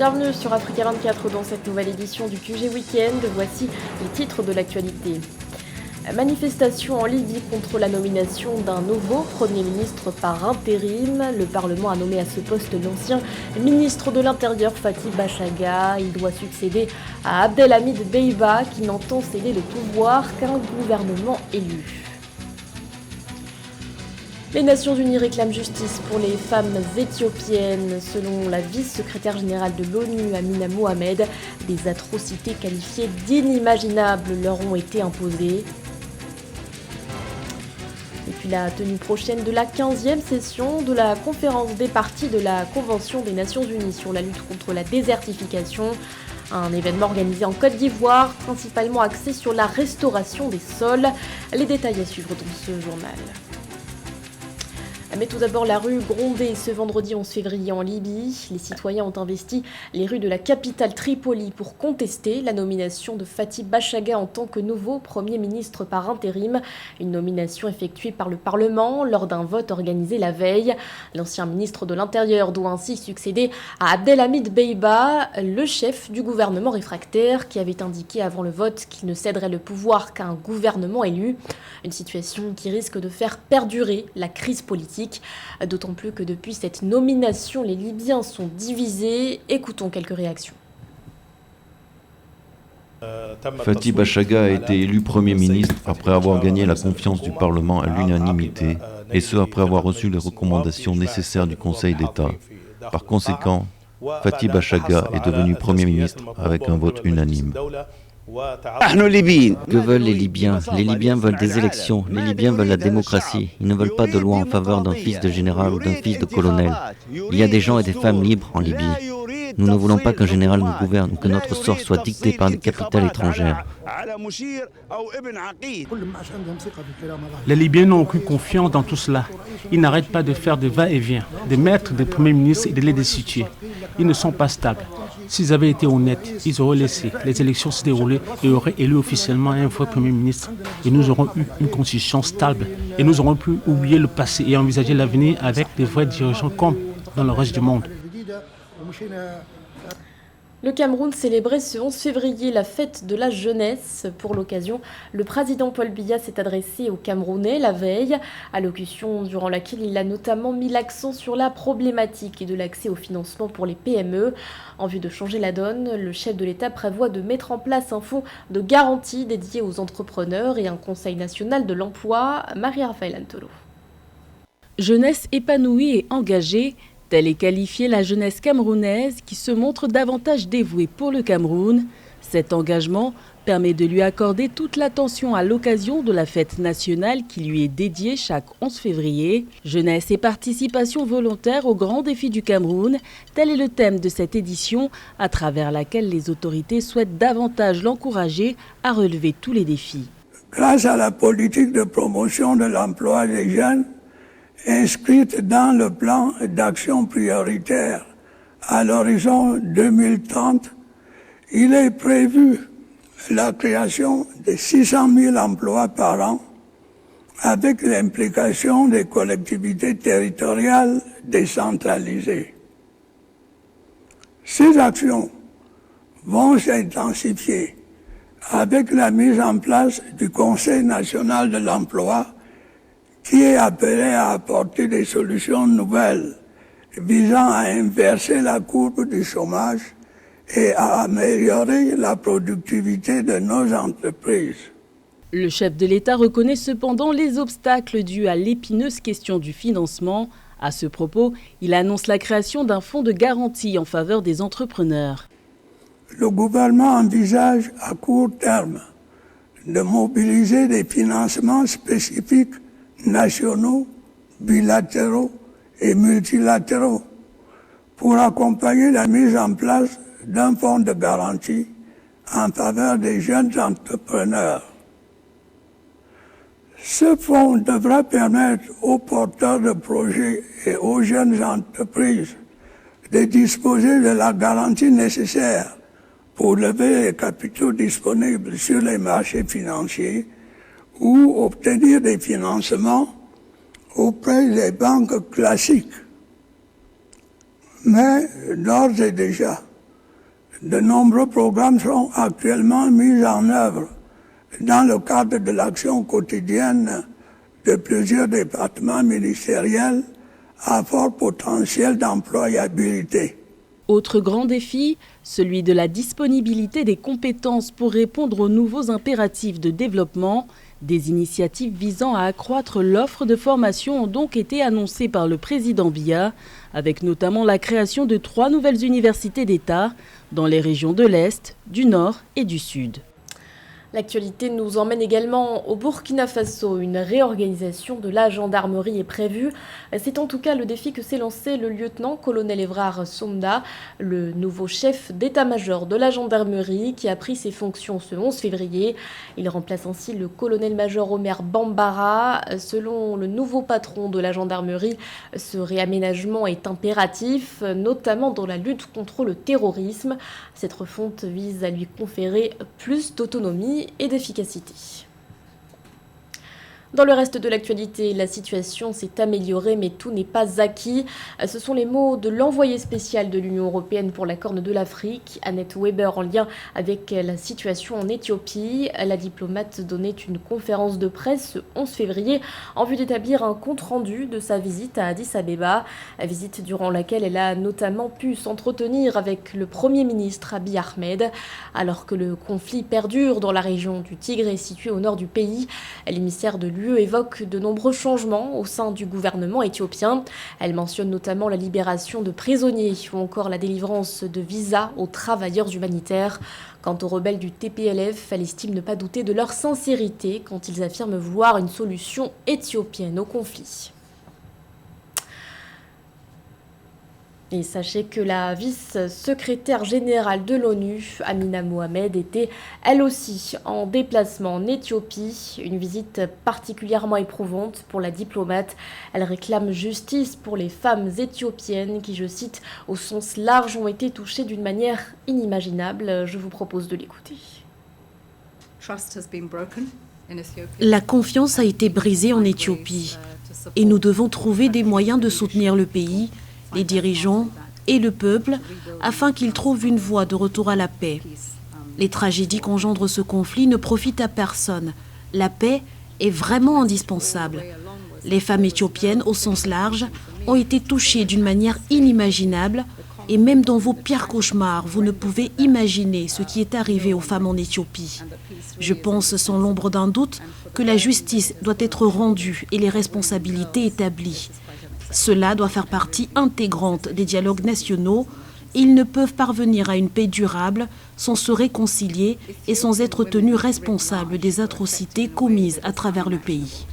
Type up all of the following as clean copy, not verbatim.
Bienvenue sur Africa 24 dans cette nouvelle édition du QG Weekend. Voici les titres de l'actualité. Manifestation en Libye contre la nomination d'un nouveau Premier ministre par intérim. Le Parlement a nommé à ce poste l'ancien ministre de l'Intérieur Fathi Bachagha. Il doit succéder à Abdelhamid Dbeibah qui n'entend céder le pouvoir qu'à un gouvernement élu. Les Nations Unies réclament justice pour les femmes éthiopiennes. Selon la vice-secrétaire générale de l'ONU, Amina Mohamed, des atrocités qualifiées d'inimaginables leur ont été imposées. Et puis la tenue prochaine de la 15e session de la conférence des parties de la Convention des Nations Unies sur la lutte contre la désertification. Un événement organisé en Côte d'Ivoire, principalement axé sur la restauration des sols. Les détails à suivre dans ce journal. Mais tout d'abord, la rue grondée ce vendredi 11 février en Libye. Les citoyens ont investi les rues de la capitale Tripoli pour contester la nomination de Fathi Bachagha en tant que nouveau Premier ministre par intérim. Une nomination effectuée par le Parlement lors d'un vote organisé la veille. L'ancien ministre de l'Intérieur doit ainsi succéder à Abdelhamid Dbeibah, le chef du gouvernement réfractaire qui avait indiqué avant le vote qu'il ne céderait le pouvoir qu'à un gouvernement élu. Une situation qui risque de faire perdurer la crise politique. D'autant plus que depuis cette nomination, les Libyens sont divisés. Écoutons quelques réactions. Fathi Bachagha a été élu Premier ministre après avoir gagné la confiance du Parlement à l'unanimité, et ce après avoir reçu les recommandations nécessaires du Conseil d'État. Par conséquent, Fathi Bachagha est devenu Premier ministre avec un vote unanime. Que veulent les Libyens? Les Libyens veulent des élections, les Libyens veulent la démocratie. Ils ne veulent pas de loi en faveur d'un fils de général ou d'un fils de colonel. Il y a des gens et des femmes libres en Libye. Nous ne voulons pas qu'un général nous gouverne ou que notre sort soit dicté par des capitales étrangères. Les Libyens n'ont aucune confiance dans tout cela. Ils n'arrêtent pas de faire des va-et-vient, de mettre des premiers ministres et de les destituer. Ils ne sont pas stables. S'ils avaient été honnêtes, ils auraient laissé les élections se dérouler et auraient élu officiellement un vrai Premier ministre. Et nous aurons eu une constitution stable. Et nous aurons pu oublier le passé et envisager l'avenir avec des vrais dirigeants comme dans le reste du monde. Le Cameroun célébrait ce 11 février la fête de la jeunesse. Pour l'occasion, le président Paul Biya s'est adressé aux Camerounais la veille, allocution durant laquelle il a notamment mis l'accent sur la problématique de l'accès au financement pour les PME. En vue de changer la donne, le chef de l'État prévoit de mettre en place un fonds de garantie dédié aux entrepreneurs et un conseil national de l'emploi. Marie-Raphaël Antolo. Jeunesse épanouie et engagée, telle est qualifiée la jeunesse camerounaise qui se montre davantage dévouée pour le Cameroun. Cet engagement permet de lui accorder toute l'attention à l'occasion de la fête nationale qui lui est dédiée chaque 11 février. Jeunesse et participation volontaire aux grands défis du Cameroun, tel est le thème de cette édition à travers laquelle les autorités souhaitent davantage l'encourager à relever tous les défis. Grâce à la politique de promotion de l'emploi des jeunes, inscrite dans le plan d'action prioritaire à l'horizon 2030, il est prévu la création de 600 000 emplois par an avec l'implication des collectivités territoriales décentralisées. Ces actions vont s'intensifier avec la mise en place du Conseil national de l'emploi qui est appelé à apporter des solutions nouvelles visant à inverser la courbe du chômage et à améliorer la productivité de nos entreprises. Le chef de l'État reconnaît cependant les obstacles dus à l'épineuse question du financement. À ce propos, il annonce la création d'un fonds de garantie en faveur des entrepreneurs. Le gouvernement envisage à court terme de mobiliser des financements spécifiques nationaux, bilatéraux et multilatéraux pour accompagner la mise en place d'un fonds de garantie en faveur des jeunes entrepreneurs. Ce fonds devra permettre aux porteurs de projets et aux jeunes entreprises de disposer de la garantie nécessaire pour lever les capitaux disponibles sur les marchés financiers ou obtenir des financements auprès des banques classiques. Mais d'ores et déjà, De nombreux programmes sont actuellement mis en œuvre dans le cadre de l'action quotidienne de plusieurs départements ministériels à fort potentiel d'employabilité. Autre grand défi, celui de la disponibilité des compétences pour répondre aux nouveaux impératifs de développement. Des initiatives visant à accroître l'offre de formation ont donc été annoncées par le président Biya, avec notamment la création de 3 nouvelles universités d'État dans les régions de l'Est, du Nord et du Sud. L'actualité nous emmène également au Burkina Faso. Une réorganisation de la gendarmerie est prévue. C'est en tout cas le défi que s'est lancé le lieutenant-colonel Évrard Somda, le nouveau chef d'état-major de la gendarmerie qui a pris ses fonctions ce 11 février. Il remplace ainsi le colonel-major Omer Bambara. Selon le nouveau patron de la gendarmerie, ce réaménagement est impératif, notamment dans la lutte contre le terrorisme. Cette refonte vise à lui conférer plus d'autonomie et d'efficacité. Dans le reste de l'actualité, la situation s'est améliorée, mais tout n'est pas acquis. Ce sont les mots de l'envoyée spéciale de l'Union européenne pour la Corne de l'Afrique, Annette Weber, en lien avec la situation en Éthiopie. La diplomate donnait une conférence de presse ce 11 février en vue d'établir un compte-rendu de sa visite à Addis Abeba. Visite durant laquelle elle a notamment pu s'entretenir avec le Premier ministre Abiy Ahmed. Alors que le conflit perdure dans la région du Tigré située au nord du pays, l'émissaire de l'UE évoque de nombreux changements au sein du gouvernement éthiopien. Elle mentionne notamment la libération de prisonniers ou encore la délivrance de visas aux travailleurs humanitaires. Quant aux rebelles du TPLF, elle estime ne pas douter de leur sincérité quand ils affirment vouloir une solution éthiopienne au conflit. Et sachez que la vice-secrétaire générale de l'ONU, Amina Mohamed, était elle aussi en déplacement en Éthiopie. Une visite particulièrement éprouvante pour la diplomate. Elle réclame justice pour les femmes éthiopiennes qui, je cite, au sens large, ont été touchées d'une manière inimaginable. Je vous propose de l'écouter. La confiance a été brisée en Éthiopie et nous devons trouver des moyens de soutenir le pays, les dirigeants et le peuple afin qu'ils trouvent une voie de retour à la paix. Les tragédies qu'engendre ce conflit ne profitent à personne. La paix est vraiment indispensable. Les femmes éthiopiennes, au sens large, ont été touchées d'une manière inimaginable et même dans vos pires cauchemars, vous ne pouvez imaginer ce qui est arrivé aux femmes en Éthiopie. Je pense sans l'ombre d'un doute que la justice doit être rendue et les responsabilités établies. Cela doit faire partie intégrante des dialogues nationaux. Ils ne peuvent parvenir à une paix durable sans se réconcilier et sans être tenus responsables des atrocités commises à travers le pays.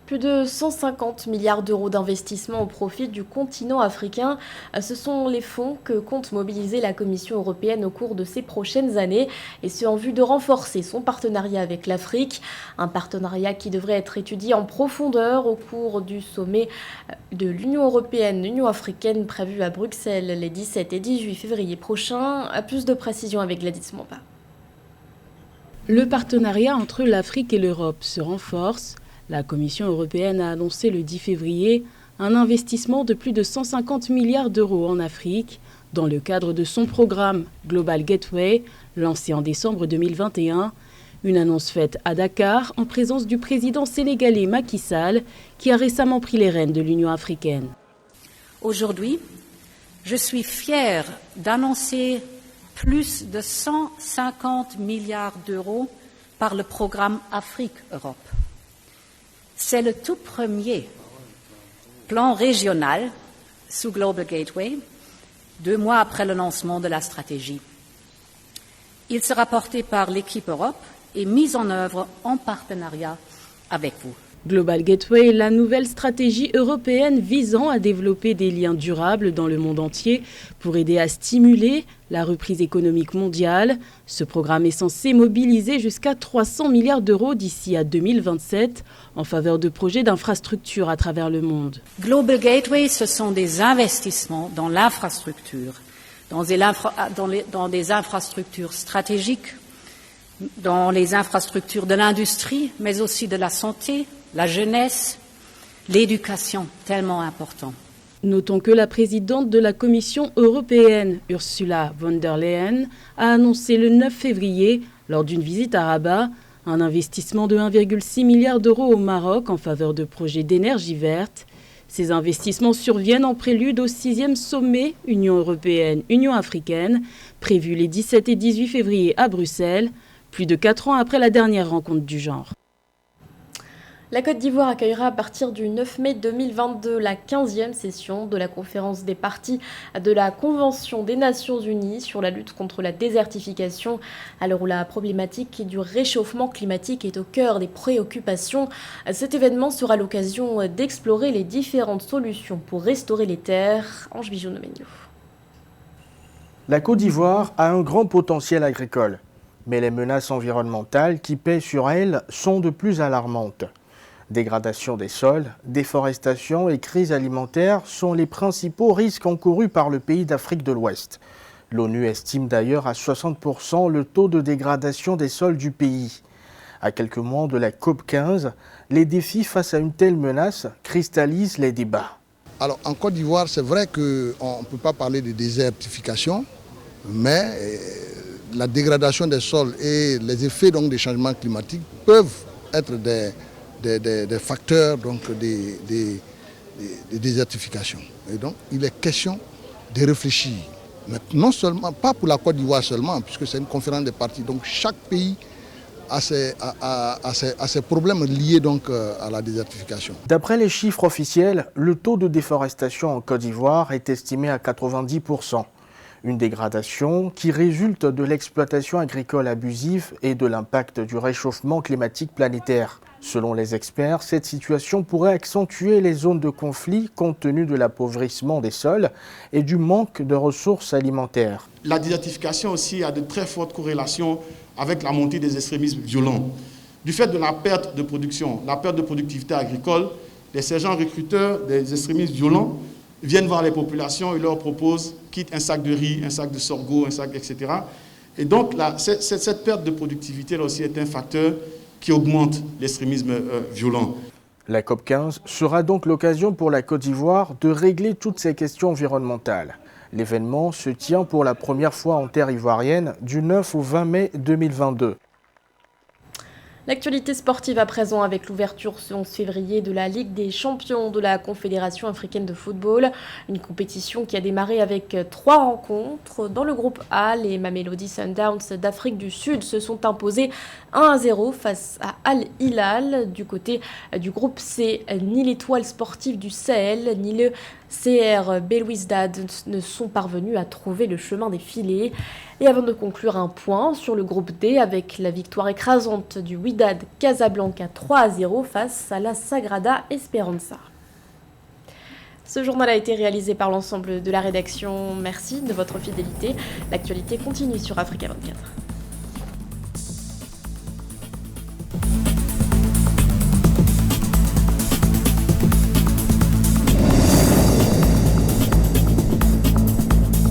Plus de 150 milliards d'euros d'investissement au profit du continent africain. Ce sont les fonds que compte mobiliser la Commission européenne au cours de ces prochaines années, et ce en vue de renforcer son partenariat avec l'Afrique. Un partenariat qui devrait être étudié en profondeur au cours du sommet de l'Union européenne, l'Union africaine prévu à Bruxelles les 17 et 18 février prochains. À plus de précisions avec Gladys Mompa. Le partenariat entre l'Afrique et l'Europe se renforce. La Commission européenne a annoncé le 10 février un investissement de plus de 150 milliards d'euros en Afrique dans le cadre de son programme Global Gateway, lancé en décembre 2021. Une annonce faite à Dakar en présence du président sénégalais Macky Sall, qui a récemment pris les rênes de l'Union africaine. Aujourd'hui, je suis fière d'annoncer plus de 150 milliards d'euros par le programme Afrique-Europe. C'est le tout premier plan régional sous Global Gateway, 2 mois après le lancement de la stratégie. Il sera porté par l'équipe Europe et mis en œuvre en partenariat avec vous. Global Gateway est la nouvelle stratégie européenne visant à développer des liens durables dans le monde entier pour aider à stimuler la reprise économique mondiale. Ce programme est censé mobiliser jusqu'à 300 milliards d'euros d'ici à 2027 en faveur de projets d'infrastructures à travers le monde. Global Gateway, ce sont des investissements dans l'infrastructure, dans des infrastructures stratégiques, dans les infrastructures de l'industrie, mais aussi de la santé, la jeunesse, l'éducation, tellement important. Notons que la présidente de la Commission européenne, Ursula von der Leyen, a annoncé le 9 février, lors d'une visite à Rabat, un investissement de 1,6 milliard d'euros au Maroc en faveur de projets d'énergie verte. Ces investissements surviennent en prélude au 6e sommet Union européenne-Union africaine, prévu les 17 et 18 février à Bruxelles, plus de 4 ans après la dernière rencontre du genre. La Côte d'Ivoire accueillera à partir du 9 mai 2022 la 15e session de la conférence des parties de la Convention des Nations Unies sur la lutte contre la désertification, à l'heure où la problématique du réchauffement climatique est au cœur des préoccupations. Cet événement sera l'occasion d'explorer les différentes solutions pour restaurer les terres. Ange Bijou-Nomenio. La Côte d'Ivoire a un grand potentiel agricole, mais les menaces environnementales qui pèsent sur elle sont de plus alarmantes. Dégradation des sols, déforestation et crise alimentaire sont les principaux risques encourus par le pays d'Afrique de l'Ouest. L'ONU estime d'ailleurs à 60% le taux de dégradation des sols du pays. À quelques mois de la COP15, les défis face à une telle menace cristallisent les débats. Alors en Côte d'Ivoire, c'est vrai qu'on ne peut pas parler de désertification, mais la dégradation des sols et les effets donc, des changements climatiques peuvent être des facteurs donc, de désertification. Et donc, il est question de réfléchir. Mais non seulement, pas pour la Côte d'Ivoire seulement, puisque c'est une conférence des parties. Donc, chaque pays a ses problèmes liés donc, à la désertification. D'après les chiffres officiels, le taux de déforestation en Côte d'Ivoire est estimé à 90%. Une dégradation qui résulte de l'exploitation agricole abusive et de l'impact du réchauffement climatique planétaire. Selon les experts, cette situation pourrait accentuer les zones de conflit compte tenu de l'appauvrissement des sols et du manque de ressources alimentaires. La désertification aussi a de très fortes corrélations avec la montée des extrémismes violents. Du fait de la perte de production, la perte de productivité agricole, les sergents recruteurs des extrémistes violents viennent voir les populations et leur proposent quitte un sac de riz, un sac de sorgho, un sac, etc. Et donc cette perte de productivité là aussi est un facteur qui augmente l'extrémisme violent. La COP15 sera donc l'occasion pour la Côte d'Ivoire de régler toutes ces questions environnementales. L'événement se tient pour la première fois en terre ivoirienne du 9 au 20 mai 2022. L'actualité sportive à présent avec l'ouverture ce 11 février de la Ligue des champions de la Confédération africaine de football. Une compétition qui a démarré avec 3 rencontres. Dans le groupe A, les Mamelodi Sundowns d'Afrique du Sud se sont imposés 1-0 face à Al Hilal. Du côté du groupe C, ni l'Étoile sportive du Sahel, ni le CR Belouizdad ne sont parvenus à trouver le chemin des filets. Et avant de conclure, un point sur le groupe D avec la victoire écrasante du Wydad Casablanca 3-0 face à la Sagrada Esperanza. Ce journal a été réalisé par l'ensemble de la rédaction. Merci de votre fidélité. L'actualité continue sur Africa 24.